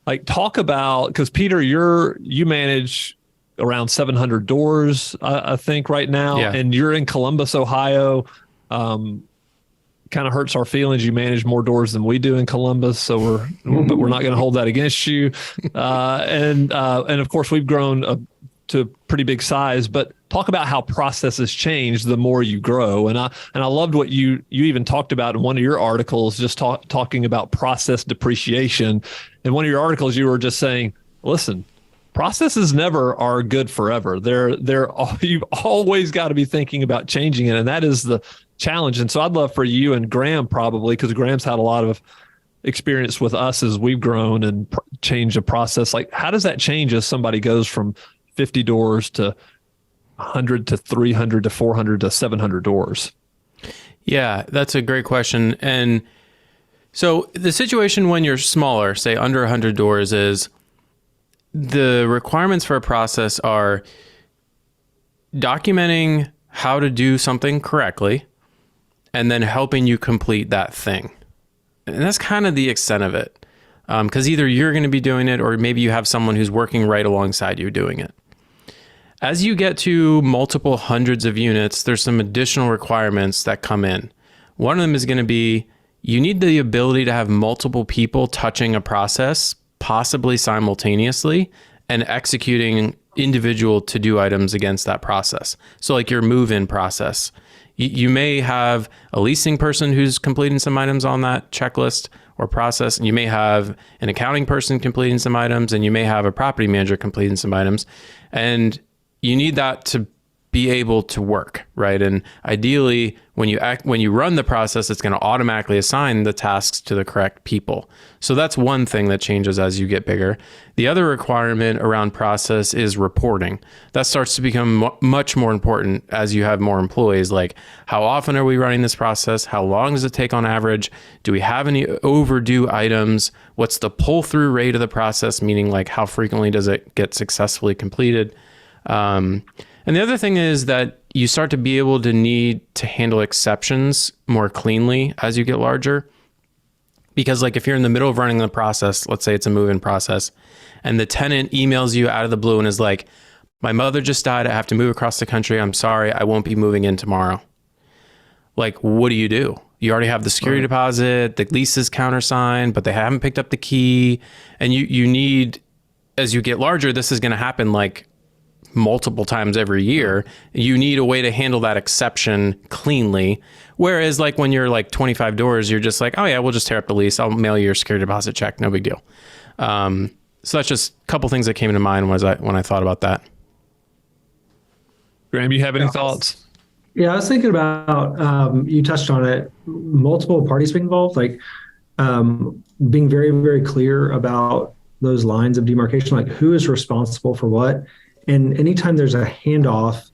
Like talk about, because Peter, you manage around 700 doors, I think right now, Yeah. and you're in Columbus, Ohio. Um, Kind of hurts our feelings. You manage more doors than we do in Columbus, but we're not going to hold that against you. And of course, we've grown to a pretty big size. But talk about how processes change the more you grow. And I loved what you even talked about in one of your articles, just talking about process depreciation. In one of your articles, you were just saying, listen, processes never are good forever. You've always got to be thinking about changing it, and that is the challenge. And so I'd love for you and Graham, probably, because Graham's had a lot of experience with us as we've grown and changed the process. Like, how does that change as somebody goes from 50 doors to 100 to 300 to 400 to 700 doors? Yeah, that's a great question. And so the situation when you're smaller, say under 100 doors, is the requirements for a process are documenting how to do something correctly and then helping you complete that thing. And that's kind of the extent of it. Because either you're going to be doing it or maybe you have someone who's working right alongside you doing it. As you get to multiple hundreds of units, there's some additional requirements that come in. One of them is going to be you need the ability to have multiple people touching a process, possibly simultaneously, and executing individual to-do items against that process. So like your move-in process. You may have a leasing person who's completing some items on that checklist or process, and you may have an accounting person completing some items, and you may have a property manager completing some items. And you need that to be able to work, right? And ideally, when you run the process, it's going to automatically assign the tasks to the correct people. So that's one thing that changes as you get bigger. The other requirement around process is reporting. That starts to become much more important as you have more employees. Like, how often are we running this process? How long does it take on average? Do we have any overdue items? What's the pull-through rate of the process? Meaning, like, how frequently does it get successfully completed? And the other thing is that you start to be able to need to handle exceptions more cleanly as you get larger. Because like if you're in the middle of running the process, let's say it's a move-in process, and the tenant emails you out of the blue and is like, my mother just died, I have to move across the country, I'm sorry, I won't be moving in tomorrow. Like, what do? You already have the security deposit, the lease is countersigned, but they haven't picked up the key. And you need, as you get larger, this is going to happen like multiple times every year. You need a way to handle that exception cleanly. Whereas like when you're like 25 doors, you're just like, oh yeah, we'll just tear up the lease. I'll mail you your security deposit check. No big deal. So that's just a couple things that came to mind when I thought about that. Graham, you have any thoughts? Yeah, I was thinking about, you touched on it, multiple parties being involved, like being very, very clear about those lines of demarcation, like who is responsible for what. And anytime there's a handoff,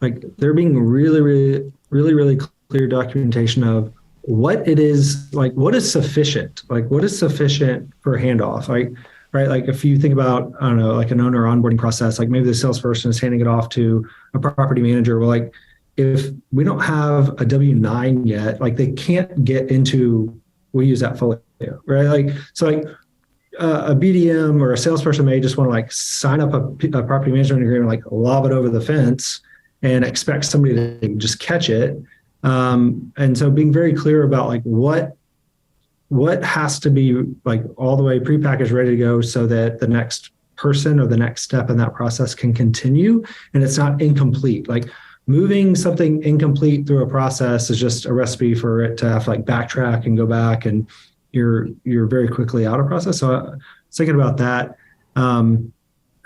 like there being really clear documentation of what it is, like what is sufficient, for handoff, like, right? Like if you think about, I don't know, like an owner onboarding process, like maybe the salesperson is handing it off to a property manager. Well, like if we don't have a W-9 yet, like they can't get into, we use that folio, right? Like, so like, a BDM or a salesperson may just want to like sign up a property management agreement, like lob it over the fence and expect somebody to just catch it. And so being very clear about like what has to be like all the way prepackaged, ready to go so that the next person or the next step in that process can continue and it's not incomplete. Like moving something incomplete through a process is just a recipe for it to have to like backtrack and go back, and you're very quickly out of process. So I was thinking about that.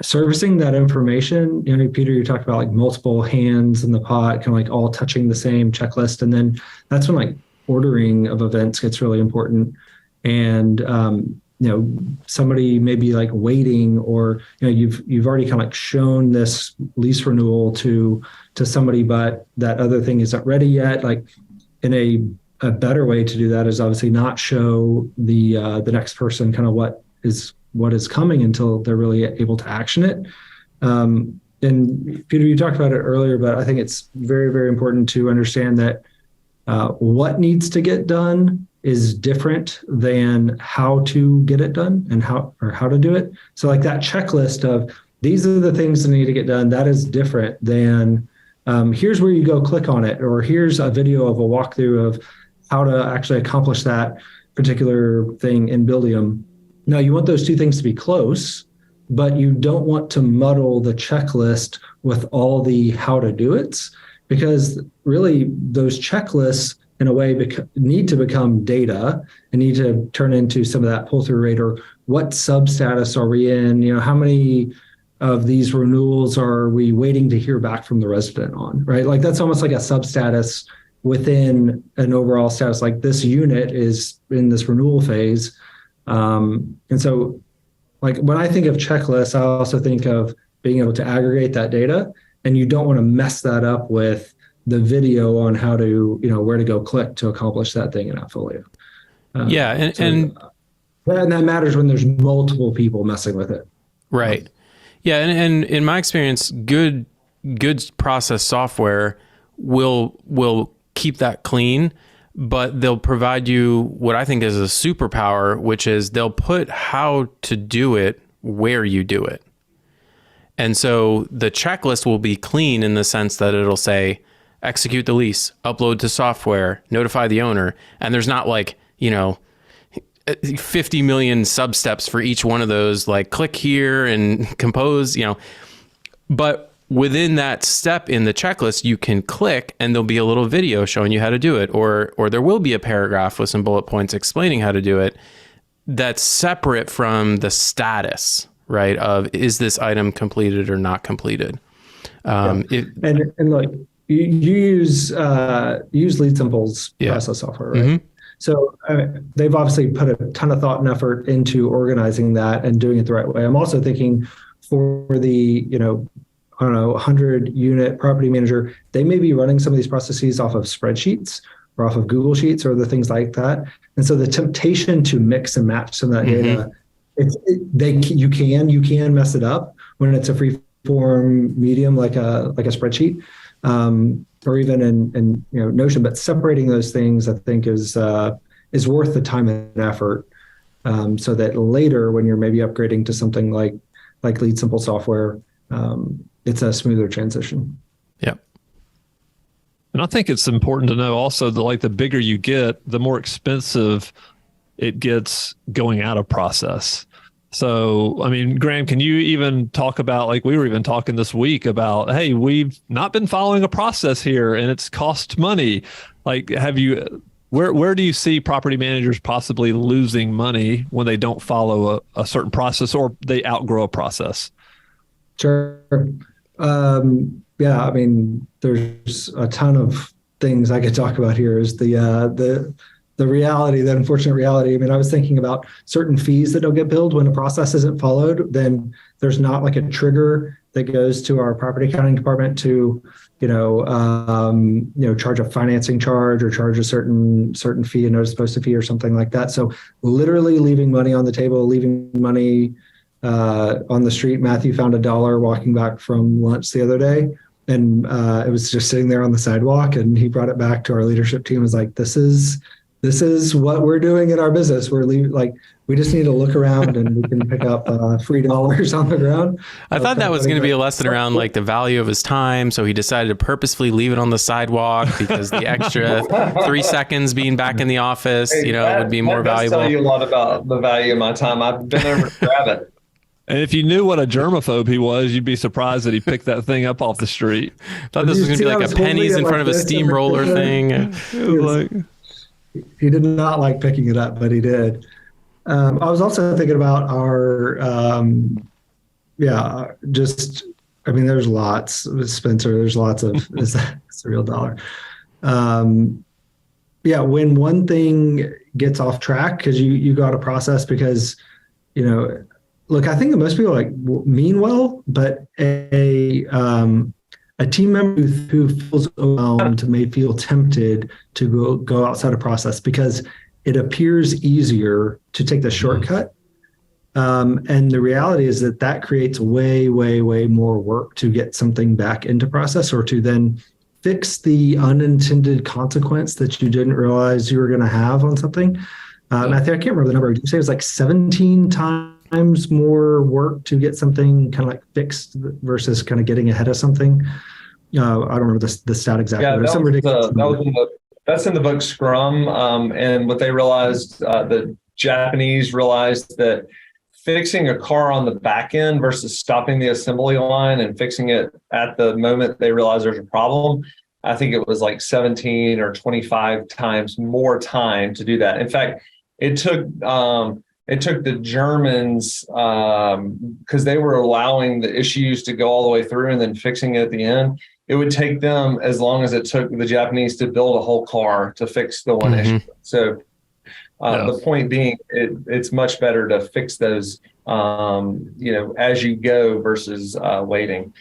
Servicing that information, Peter, you talked about like multiple hands in the pot, kind of like all touching the same checklist. And then that's when like ordering of events gets really important. And, somebody may be like waiting, or, you've already kind of like shown this lease renewal to somebody, but that other thing isn't ready yet. Like in a better way to do that is obviously not show the next person kind of what is coming until they're really able to action it. And Peter, you talked about it earlier, but I think it's very, very important to understand that what needs to get done is different than how to get it done and how to do it. So like that checklist of these are the things that need to get done, that is different than here's where you go click on it, or here's a video of a walkthrough of how to actually accomplish that particular thing in Buildium. Now, you want those two things to be close, but you don't want to muddle the checklist with all the how to do it, because really those checklists in a way need to become data and need to turn into some of that pull-through rate, or what sub-status are we in? How many of these renewals are we waiting to hear back from the resident on, right? Like that's almost like a sub-status within an overall status, like this unit is in this renewal phase. And so like when I think of checklists, I also think of being able to aggregate that data, and you don't want to mess that up with the video on how to, where to go click to accomplish that thing in AppFolio. And that matters when there's multiple people messing with it. Right. Yeah. And in my experience, good process software will keep that clean, but they'll provide you what I think is a superpower, which is they'll put how to do it where you do it. And so the checklist will be clean in the sense that it'll say, execute the lease, upload to software, notify the owner. And there's not 50 million sub steps for each one of those, like click here and compose, but within that step in the checklist, you can click and there'll be a little video showing you how to do it, or there will be a paragraph with some bullet points explaining how to do it. That's separate from the status, right? Of is this item completed or not completed? And look, you use LeadSimple's process software, right? Mm-hmm. So they've obviously put a ton of thought and effort into organizing that and doing it the right way. I'm also thinking for the 100 unit property manager, they may be running some of these processes off of spreadsheets or off of Google Sheets or the things like that. And so the temptation to mix and match some of that data, you can mess it up when it's a free form medium like a spreadsheet, or even in Notion. But separating those things, I think, is worth the time and effort, so that later when you're maybe upgrading to something like LeadSimple software, it's a smoother transition. Yep. And I think it's important to know also that the bigger you get, the more expensive it gets going out of process. So, I mean, Graham, can you even talk about, we were even talking this week about, hey, we've not been following a process here and it's cost money. Where do you see property managers possibly losing money when they don't follow a certain process or they outgrow a process? Sure. I mean, there's a ton of things I could talk about here. Is the reality, the unfortunate reality. I mean, I was thinking about certain fees that don't get billed when a process isn't followed. Then there's not like a trigger that goes to our property accounting department to, charge a financing charge or charge a certain fee, a notice posted fee or something like that. So literally leaving money on the table, leaving money on the street. Matthew found $1 walking back from lunch the other day, and it was just sitting there on the sidewalk, and he brought it back to our leadership team. Was like, this is what we're doing in our business. We just need to look around and we can pick up $3 on the ground. I thought that was going to be a lesson around the value of his time. So he decided to purposefully leave it on the sidewalk because the extra 3 seconds being back in the office, would be more valuable. That tell you a lot about the value of my time. I've been over to grab it. And if you knew what a germophobe he was, you'd be surprised that he picked that thing up off the street. Thought this was going to be like a pennies in front of a steamroller thing. He did not like picking it up, but he did. I was also thinking about our, there's lots, Spencer, there's lots of, it's a real dollar. When one thing gets off track, because you got a process because, look, I think that most people mean well, but a team member who feels overwhelmed may feel tempted to go outside a process because it appears easier to take the shortcut. And the reality is that creates way, way, way more work to get something back into process or to then fix the unintended consequence that you didn't realize you were going to have on something. I can't remember the number. Did you say it was like 17 times more work to get something kind of like fixed versus kind of getting ahead of something? I don't remember the stat exactly. Yeah, but some ridiculous that's in the book Scrum. And what they realized, the Japanese realized that fixing a car on the back end versus stopping the assembly line and fixing it at the moment they realize there's a problem, I think it was like 17 or 25 times more time to do that. In fact, it took the Germans, because they were allowing the issues to go all the way through and then fixing it at the end. It would take them as long as it took the Japanese to build a whole car to fix the one issue. So the point being, it's much better to fix those, as you go versus waiting.